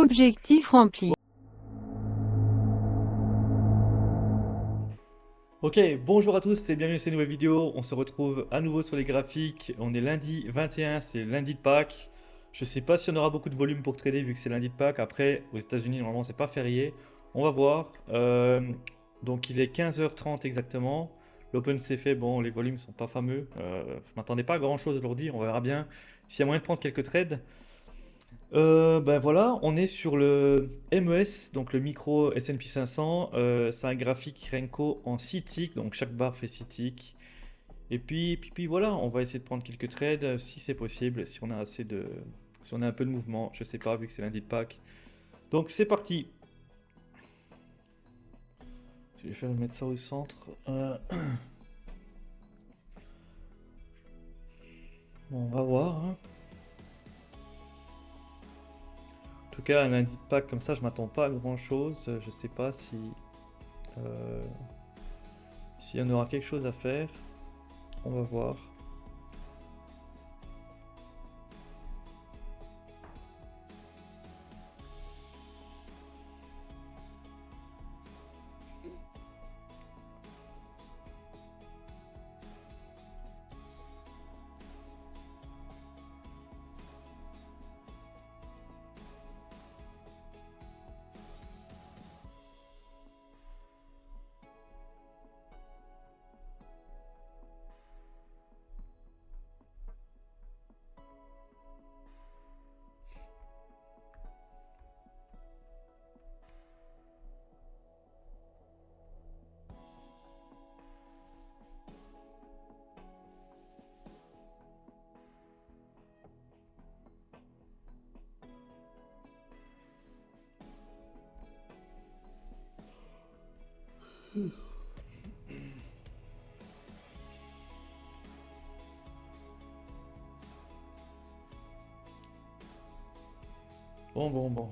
Objectif rempli. Ok, bonjour à tous et bienvenue à cette nouvelle vidéo. On se retrouve à nouveau sur les graphiques. On est lundi 21, c'est lundi de Pâques. Je sais pas si on aura beaucoup de volume pour trader vu que c'est lundi de Pâques. Après, aux États-Unis, normalement, c'est pas férié. On va voir. Donc, il est 15h30 exactement. L'Open s'est fait. Bon, les volumes sont pas fameux. Je m'attendais pas à grand chose aujourd'hui. On verra bien s'il y a moyen de prendre quelques trades. Ben voilà, on est sur le MES, donc le micro S&P 500. C'est un graphique Renko en 6 ticks, donc chaque barre fait 6 ticks. Et puis voilà, on va essayer de prendre quelques trades si c'est possible, si on a assez de, si on a un peu de mouvement. Je sais pas, vu que c'est lundi de Pâques. Donc c'est parti. Je vais faire mettre ça au centre. Bon, on va voir, hein. En tout cas, un lundi de Pâques comme ça, je m'attends pas à grand chose. Je sais pas si euh, s'il y en aura quelque chose à faire. On va voir. Bon.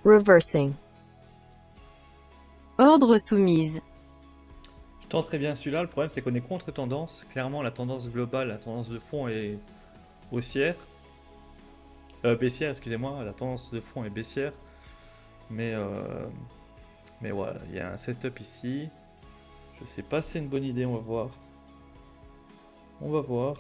Reversing. Ordre soumise. Je tente très bien celui-là. Le problème, c'est qu'on est contre-tendance. Clairement, la tendance globale, la tendance de fond est haussière. Baissière, excusez-moi. La tendance de fond est baissière. Mais, euh, mais voilà, il y a un setup ici. Je sais pas si c'est une bonne idée. On va voir. On va voir.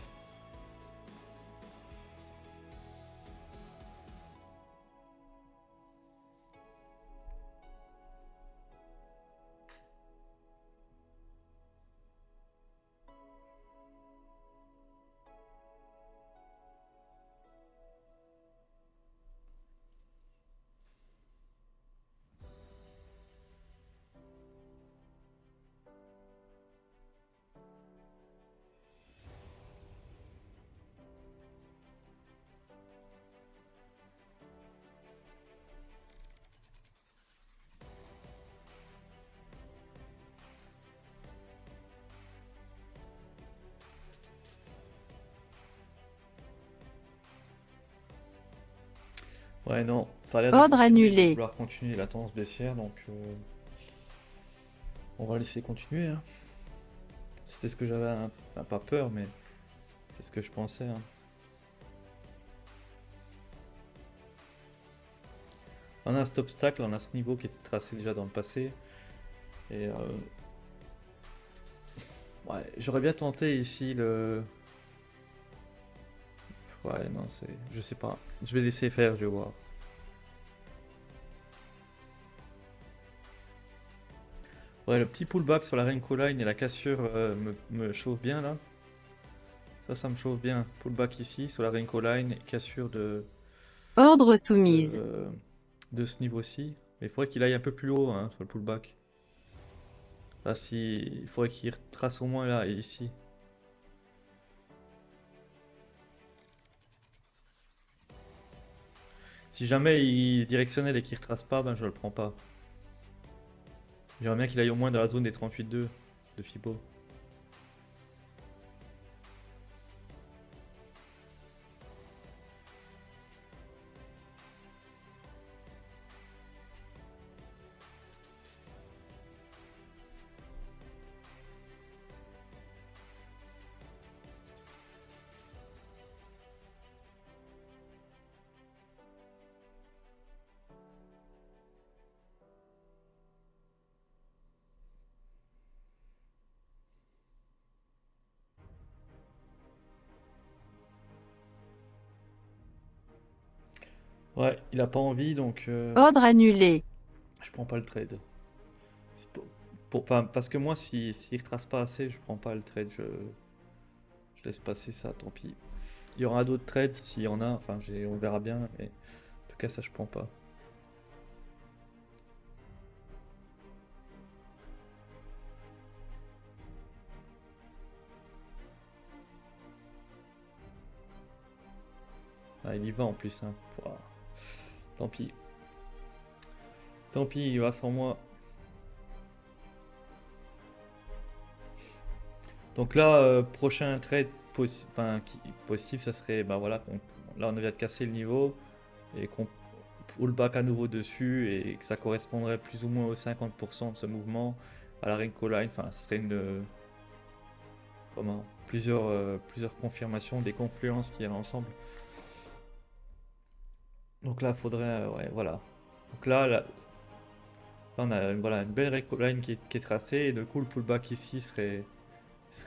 Ouais, non, ça a l'air de Ordre confirmer, de annulé. vouloir continuer la tendance baissière. Donc, on va laisser continuer, hein. C'était ce que j'avais, enfin, pas peur, mais c'est ce que je pensais, hein. On a cet obstacle, on a ce niveau qui était tracé déjà dans le passé. Et ouais, j'aurais bien tenté ici le. Ouais, non, c'est. Je sais pas. Je vais laisser faire, je vais voir. Ouais, le petit pullback sur la Renko Line et la cassure me chauffe bien là. Ça me chauffe bien. Pullback ici sur la Renko Line, cassure Ordre soumise. de, de ce niveau-ci. Mais il faudrait qu'il aille un peu plus haut, hein, sur le pullback. Là, il faudrait qu'il retrace au moins là et ici. Si jamais il est directionnel et qu'il retrace pas, ben je le prends pas. J'aimerais bien qu'il aille au moins dans la zone des 38,2 de Fibo. Ouais, il a pas envie donc Ordre annulé. je prends pas le trade. C'est enfin, parce que moi, s'il retrace pas assez, je prends pas le trade. Je laisse passer ça, tant pis. Il y aura d'autres trades s'il y en a. Enfin, on verra bien. Mais en tout cas, ça, je prends pas. Ah, il y va en plus. Hein. Pouah. Tant pis. Tant pis, il va sans moi. Donc là, prochain trade possible, ça serait, bah voilà, là on vient de casser le niveau et qu'on pull back à nouveau dessus et que ça correspondrait plus ou moins aux 50% de ce mouvement à la Renko Line. Enfin, ce serait plusieurs confirmations, des confluences qui iraient ensemble. Donc là, il faudrait, ouais, voilà. Donc là, on a voilà, une belle Renko Line qui est tracée et du coup le pullback ici serait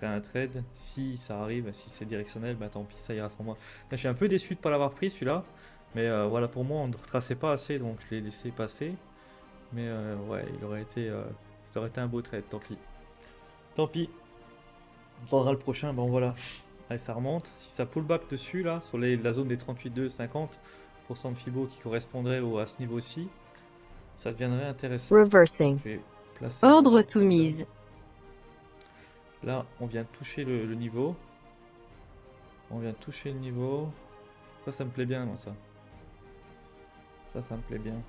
un trade. Si ça arrive, si c'est directionnel, bah tant pis, ça ira sans moi. Je suis un peu déçu de ne pas l'avoir pris celui-là. Mais voilà, pour moi, on ne retraçait pas assez, donc je l'ai laissé passer. Mais ouais, ça aurait été un beau trade, tant pis. Tant pis, on prendra le prochain, bon voilà. Allez, ça remonte. Si ça pull back dessus, là, sur la zone des 38,2, 50% de Fibo qui correspondrait à ce niveau-ci, ça deviendrait intéressant. Reversing. Je vais placer Ordre voilà, soumise. là, on vient de toucher le niveau. On vient de toucher le niveau. Ça me plaît bien, moi, ça. Ça me plaît bien.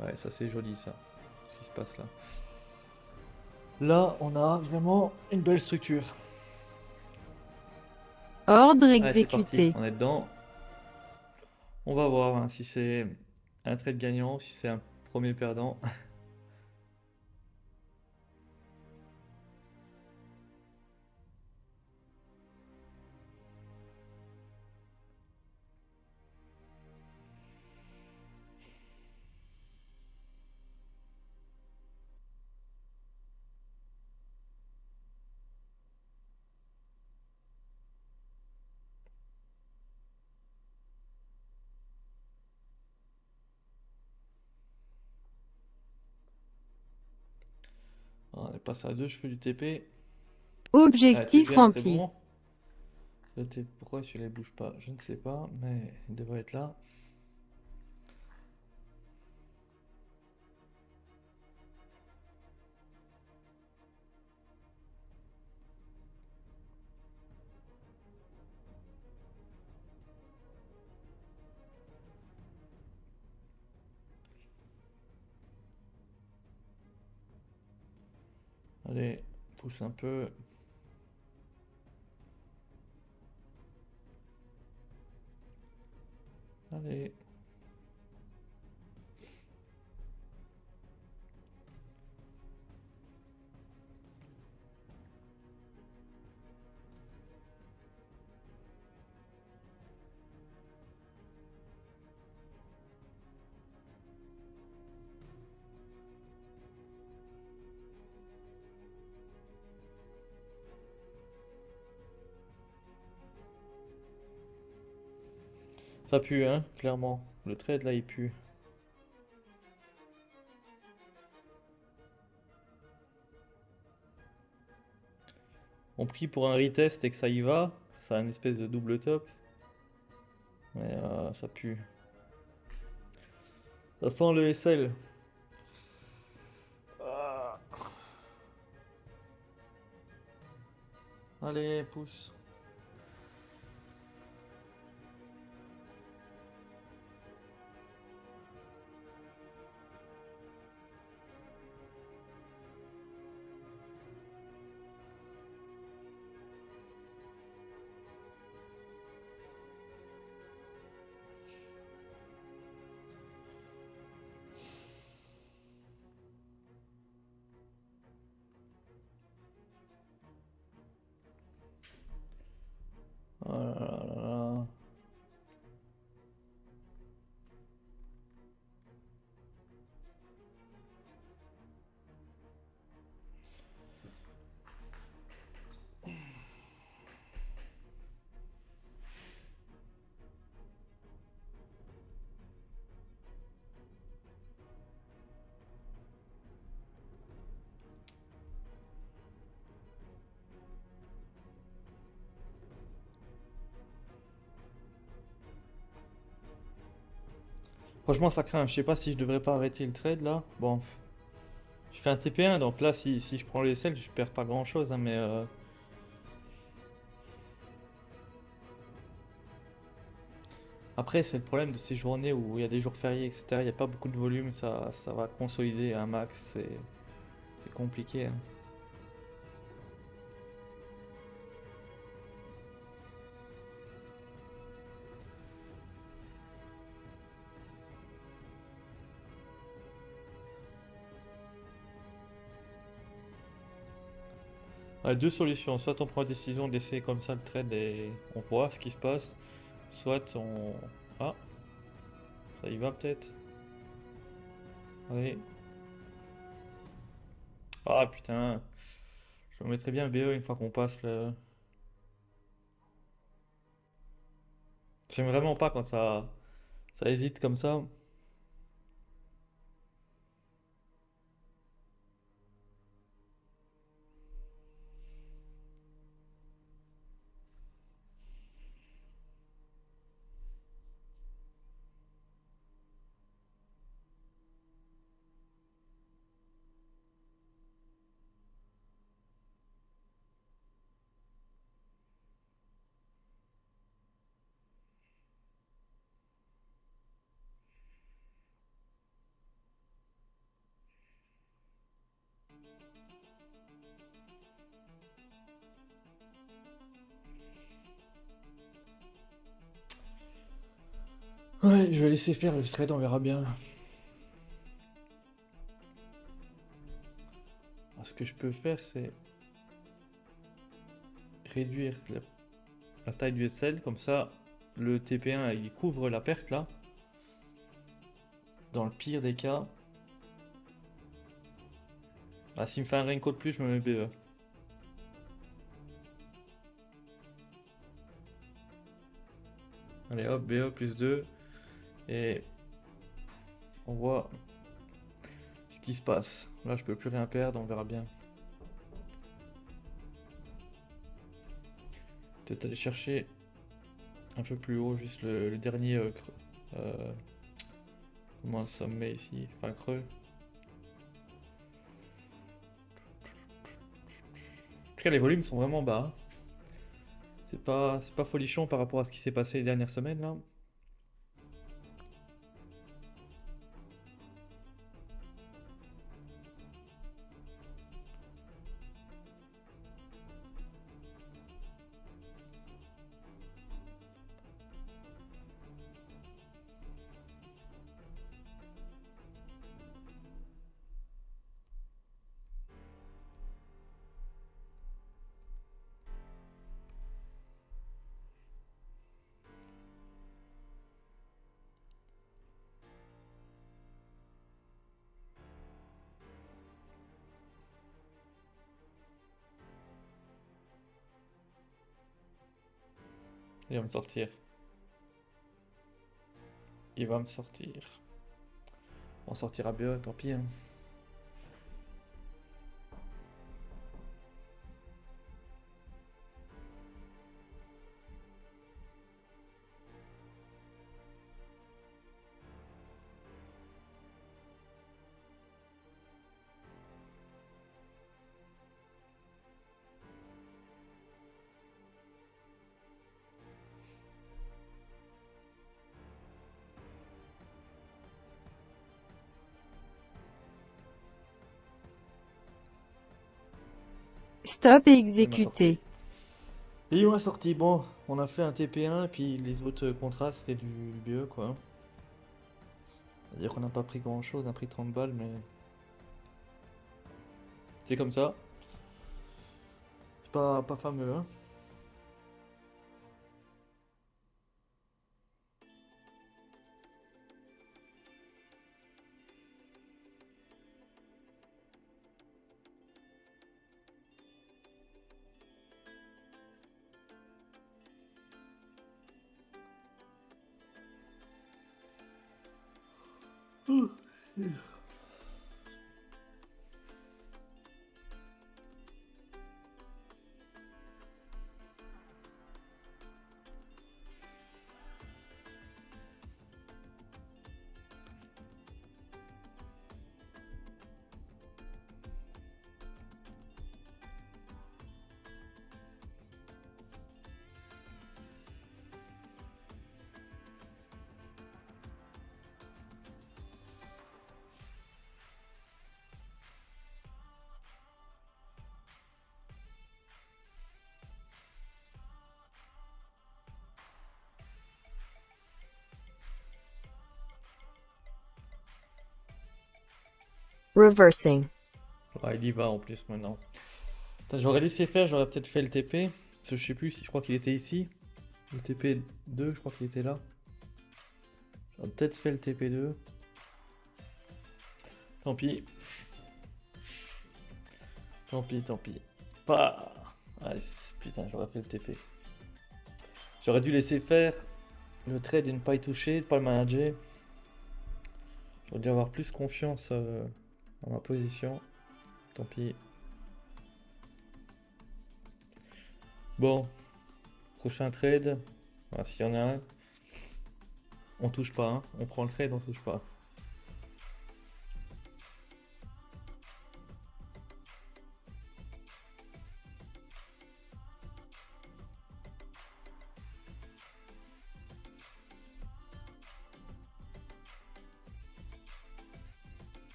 Ouais, ça c'est joli, ça. Ce qui se passe là. Là, on a vraiment une belle structure. Ordre Allez, c'est parti, exécuté. on est dedans. On va voir hein, si c'est un trade gagnant, si c'est un premier perdant. On est passé à 2 cheveux du TP. Ah, Objectif TP1, c'est rempli. bon. Pourquoi celui-là ne bouge pas? Je ne sais pas, mais il devrait être là. Allez, pousse un peu. Allez. Ça pue, hein, clairement. Le trade là, il pue. On prie pour un retest et que ça y va. Ça a une espèce de double top. Mais ça pue. Ça sent le SL. Ah. Allez, pousse. Oh là là là là. Franchement, ça craint. Je sais pas si je devrais pas arrêter le trade là. Bon, je fais un TP1, donc là, si je prends les selles, je perds pas grand-chose, hein, mais après, c'est le problème de ces journées où il y a des jours fériés, etc. Il n'y a pas beaucoup de volume, ça va consolider un max, c'est compliqué, hein. Ouais, deux solutions. Soit on prend la décision d'essayer comme ça le trade et on voit ce qui se passe. Soit on... Ah, ça y va peut-être. Allez. Ah putain. Je me mettrais bien BE une fois qu'on passe le... J'aime vraiment pas quand ça hésite comme ça. Ouais, je vais laisser faire le trade, on verra bien. Alors, ce que je peux faire, c'est réduire la taille du SL, comme ça, le TP1 il couvre la perte là. Dans le pire des cas, ah, s'il me fait un raincoat de plus, je me mets BE. Allez hop, BE plus 2. Et on voit ce qui se passe. Là, je peux plus rien perdre, on verra bien. Peut-être aller chercher un peu plus haut, juste le dernier creux. Comment un sommet ici, enfin creux. En tout cas, les volumes sont vraiment bas, hein. C'est pas folichon par rapport à ce qui s'est passé les dernières semaines là. Il va me sortir. Il va me sortir. On sortira BE, tant pis, hein. Stop et Il m'a sorti. exécuter. Et il m'a sorti. Bon, on a fait un TP1 et puis les autres contrats c'était du BE quoi. C'est-à-dire qu'on n'a pas pris grand chose, on a pris 30 balles, mais c'est comme ça. C'est pas fameux, hein. Ouh. Reversing. Ah, il y va en plus maintenant. Putain, j'aurais laissé faire, j'aurais peut-être fait le TP. Parce que je sais plus si je crois qu'il était ici. Le TP2, je crois qu'il était là. J'aurais peut-être fait le TP2. Tant pis. Tant pis, tant pis. Pas. Allez, putain, j'aurais fait le TP. J'aurais dû laisser faire le trade et ne pas y toucher, ne pas le manager. J'aurais dû avoir plus confiance dans ma position. Tant pis. Bon, prochain trade. Voilà, s'il y en a un, on touche pas. Hein. On prend le trade, on touche pas.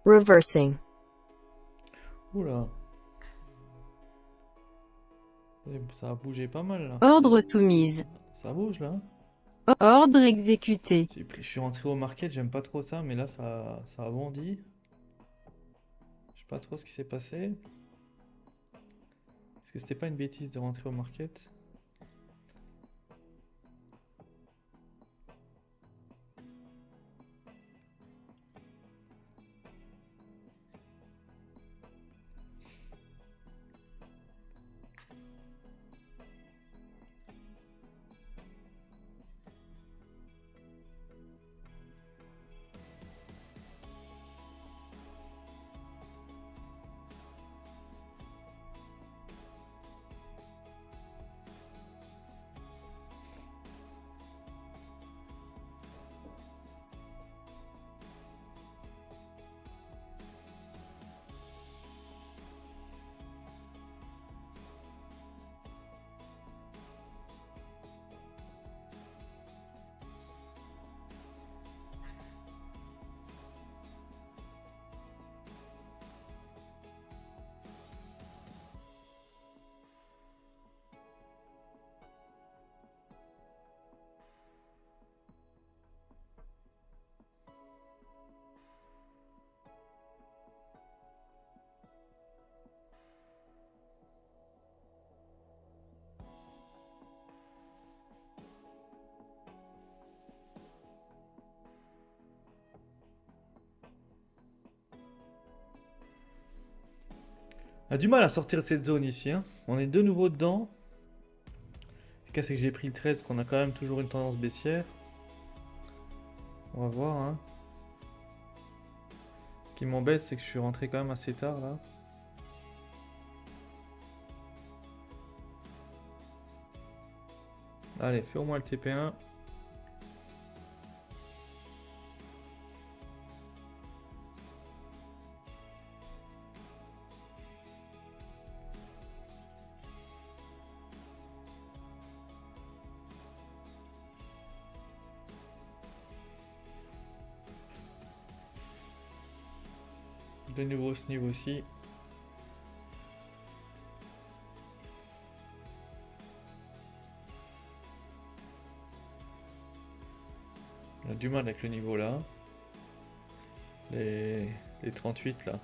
Reversing. Oula. Ça a bougé pas mal là. Ordre soumise. Ça bouge là. Ordre exécuté. Je suis rentré au market, j'aime pas trop ça, mais là ça a bondi. Je sais pas trop ce qui s'est passé. Est-ce que c'était pas une bêtise de rentrer au market? a du mal à sortir de cette zone ici, hein. On est de nouveau dedans. Le cas, c'est que j'ai pris le 13, qu'on a quand même toujours une tendance baissière. On va voir, hein. Ce qui m'embête, c'est que je suis rentré quand même assez tard là. Allez, fais au moins le TP1. De nouveau ce niveau-ci. On a du mal avec le niveau là. Les 38 là.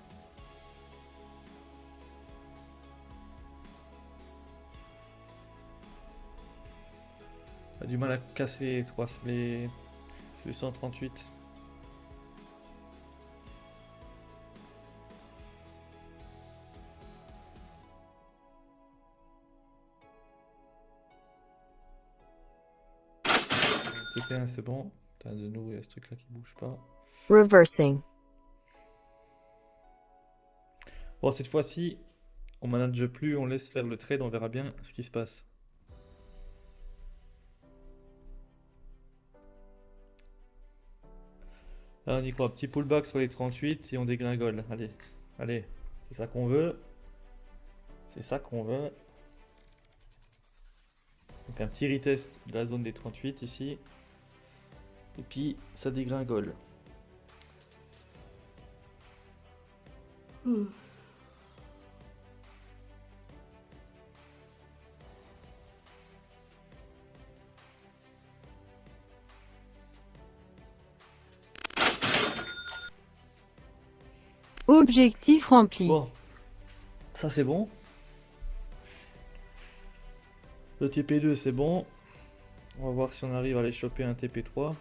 On a du mal à casser les 138. TP1 c'est bon. Putain, de nouveau il y a ce truc là qui bouge pas. Reversing. Bon, cette fois-ci, on manage plus, on laisse faire le trade, on verra bien ce qui se passe. Là, on y croit. Petit pullback sur les 38 et on dégringole. Allez, allez, c'est ça qu'on veut. C'est ça qu'on veut. Donc un petit retest de la zone des 38 ici. Et puis ça dégringole. Objectif rempli. Bon, ça c'est bon. Le TP2 c'est bon. On va voir si on arrive à aller choper un TP3.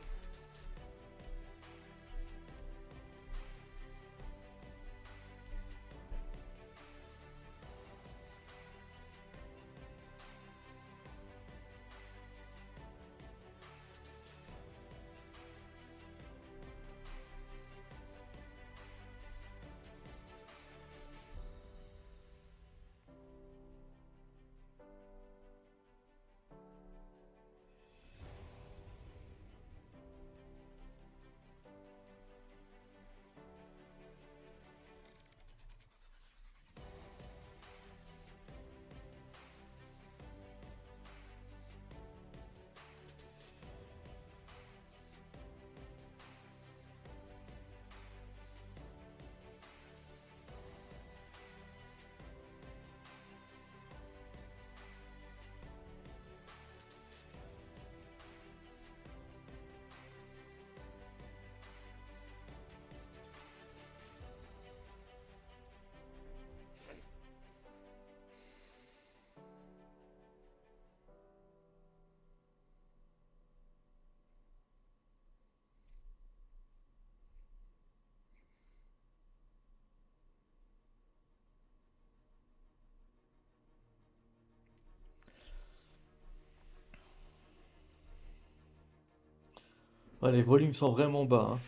Ouais, les volumes sont vraiment bas, hein.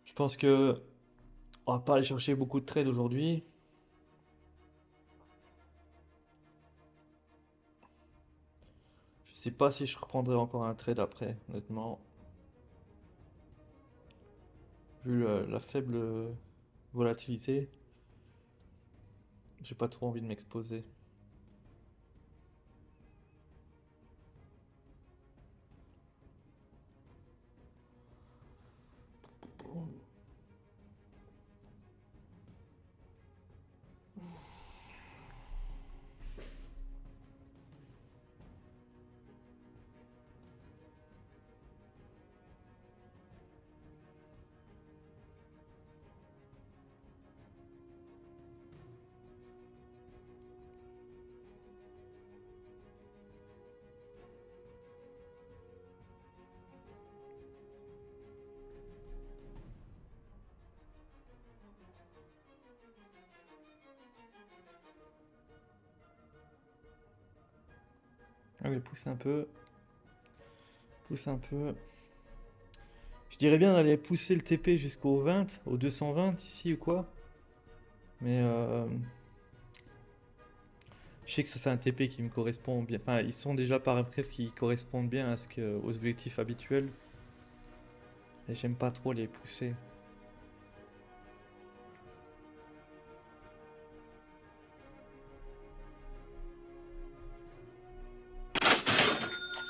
Je pense que on va pas aller chercher beaucoup de trades aujourd'hui. Je sais pas si je reprendrai encore un trade après, honnêtement. Vu la faible volatilité, j'ai pas trop envie de m'exposer. Allez, pousse un peu. Pousse un peu. Je dirais bien d'aller pousser le TP jusqu'au 20, au 220 ici ou quoi. Mais je sais que ça c'est un TP qui me correspond bien. Enfin, ils sont déjà paramétrés parce qu'ils correspondent bien aux objectifs habituels. Et j'aime pas trop les pousser.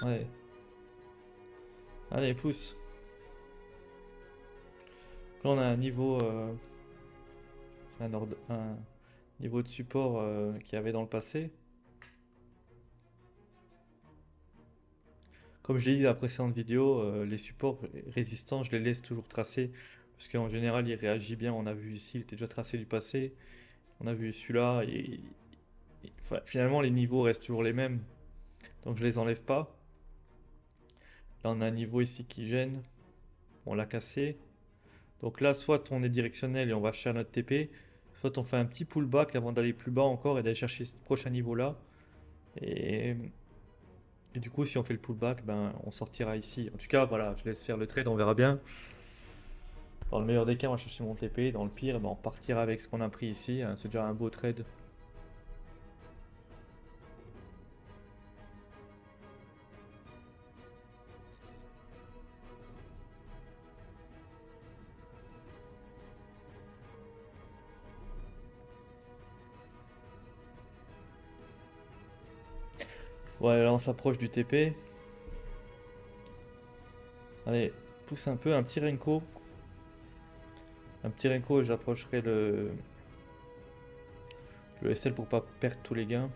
Ouais. Allez, pousse. Là, on a un niveau, c'est un niveau de support qu'il y avait dans le passé. Comme je l'ai dit dans la précédente vidéo, les supports résistants, je les laisse toujours tracer. Parce qu'en général, il réagit bien. On a vu ici, il était déjà tracé du passé. On a vu celui-là. Enfin, finalement, les niveaux restent toujours les mêmes. Donc je les enlève pas. Là, on a un niveau ici qui gêne. On l'a cassé. Donc là, soit on est directionnel et on va chercher notre TP, soit on fait un petit pullback avant d'aller plus bas encore et d'aller chercher ce prochain niveau là. Et du coup, si on fait le pullback, ben, on sortira ici. En tout cas, voilà, je laisse faire le trade, on verra bien. Dans le meilleur des cas, on va chercher mon TP. Dans le pire, ben, on partira avec ce qu'on a pris ici. Hein. C'est déjà un beau trade. Ouais, là on s'approche du TP. Allez, pousse un peu, un petit Renko. Un petit Renko et j'approcherai le SL pour pas perdre tous les gains.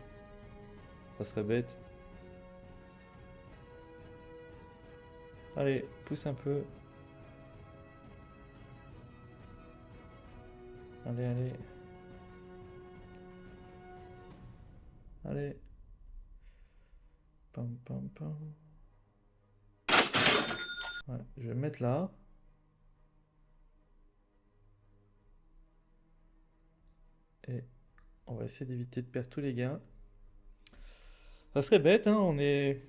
Ça serait bête. Allez, pousse un peu. Allez, allez. Allez. Pam, pam, pam. Ouais, je vais me mettre là. Et on va essayer d'éviter de perdre tous les gains. Ça serait bête, hein, on est...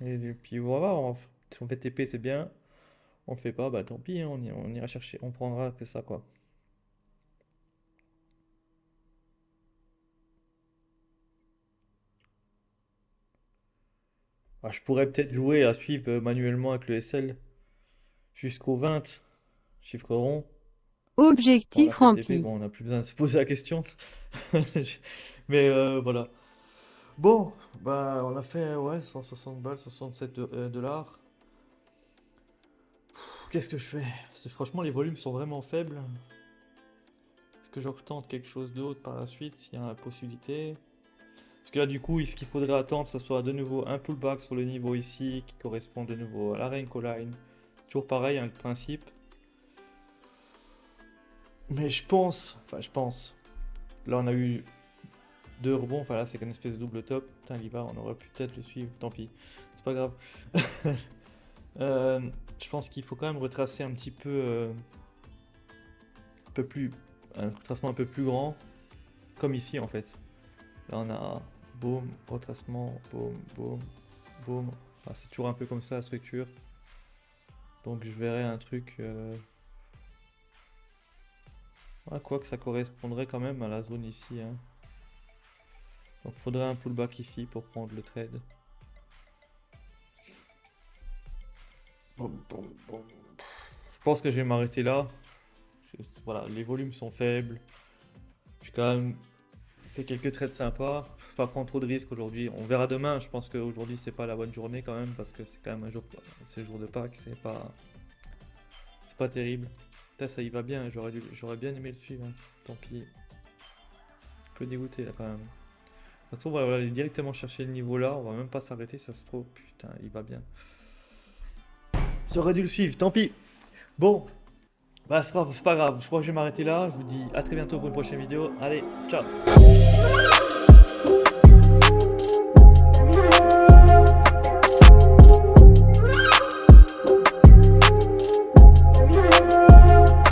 Et puis on va voir, si on fait TP c'est bien. On le fait pas, bah tant pis, hein, on ira chercher, on prendra que ça quoi. Ah, je pourrais peut-être jouer à suivre manuellement avec le SL jusqu'au 20, chiffre rond. Bon, on a Objectif fait le TP, rempli. bon, on n'a plus besoin de se poser la question. Mais voilà. Bon, bah on a fait ouais, 160 balles, 67 dollars. Qu'est-ce que je fais? Franchement, les volumes sont vraiment faibles. Est-ce que je retente quelque chose d'autre par la suite s'il y a la possibilité? Parce que là, du coup, ce qu'il faudrait attendre, ça soit de nouveau un pullback sur le niveau ici, qui correspond de nouveau à la Renko Line. Toujours pareil, hein, le principe. Mais je pense, là on a eu deux rebonds, enfin là c'est une espèce de double top. Putain, l'IVA, on aurait pu peut-être le suivre, tant pis, c'est pas grave. Je pense qu'il faut quand même retracer un petit peu, un retracement un peu plus grand, comme ici en fait. Là on a boum, retracement, boum, boum, boum. Enfin, c'est toujours un peu comme ça la structure. Donc je verrai un truc. Quoi que ça correspondrait quand même à la zone ici. Hein. Donc il faudrait un pullback ici pour prendre le trade. Je pense que je vais m'arrêter là. Voilà, les volumes sont faibles. J'ai quand même fait quelques trades sympas. Pas prendre trop de risques aujourd'hui. On verra demain. Je pense qu'aujourd'hui c'est pas la bonne journée quand même parce que c'est quand même un jour, c'est le jour de Pâques. C'est pas terrible. Putain, ça y va bien. J'aurais bien aimé le suivre. Hein. Tant pis. Un peu dégoûté là quand même. Ça se trouve, on va aller directement chercher le niveau là. On va même pas s'arrêter. Ça se trouve, putain, il va bien. J'aurais dû le suivre. Tant pis. Bon. Bah, c'est pas grave. Je crois que je vais m'arrêter là. Je vous dis à très bientôt pour une prochaine vidéo. Allez, ciao.